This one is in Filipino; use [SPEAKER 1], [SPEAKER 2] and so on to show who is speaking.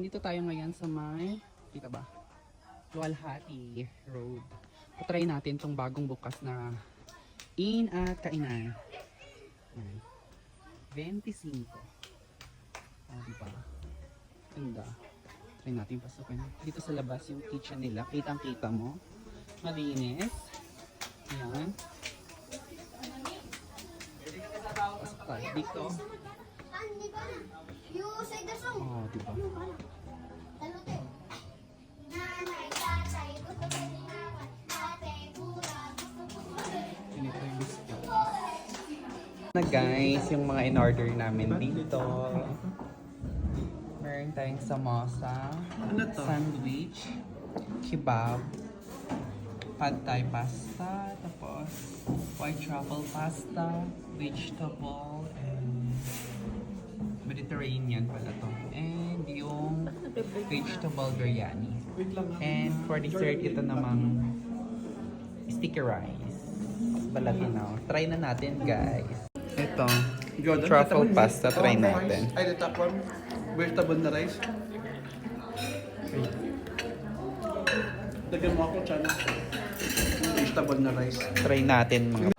[SPEAKER 1] nandito tayo ngayon sa may, kita ba? Luwalhati Road. Try natin tong bagong bukas na in at kainan. Ayan. 25. Diba? Ganda. Try natin pasukin. Dito sa labas yung kitchen nila. Kitang-kita mo. Malinis. Ayan. Pasok tayo. Dito. Oh, diba? Ganito yung gusto. Na guys, yung mga in-order namin dito. Meron tayong samosa, sandwich, kebab, pad thai pasta, tapos white truffle pasta, vegetable, and Mediterranean pala to. And yung vegetable biryani. And for dessert, ito namang sticky rice. Balatinaw. Try na natin guys. Ito, truffle pasta, try natin.
[SPEAKER 2] Ay, the top one. Vegetable na rice. Dagyan mo ako, Chana. Vegetable na rice.
[SPEAKER 1] Try natin mga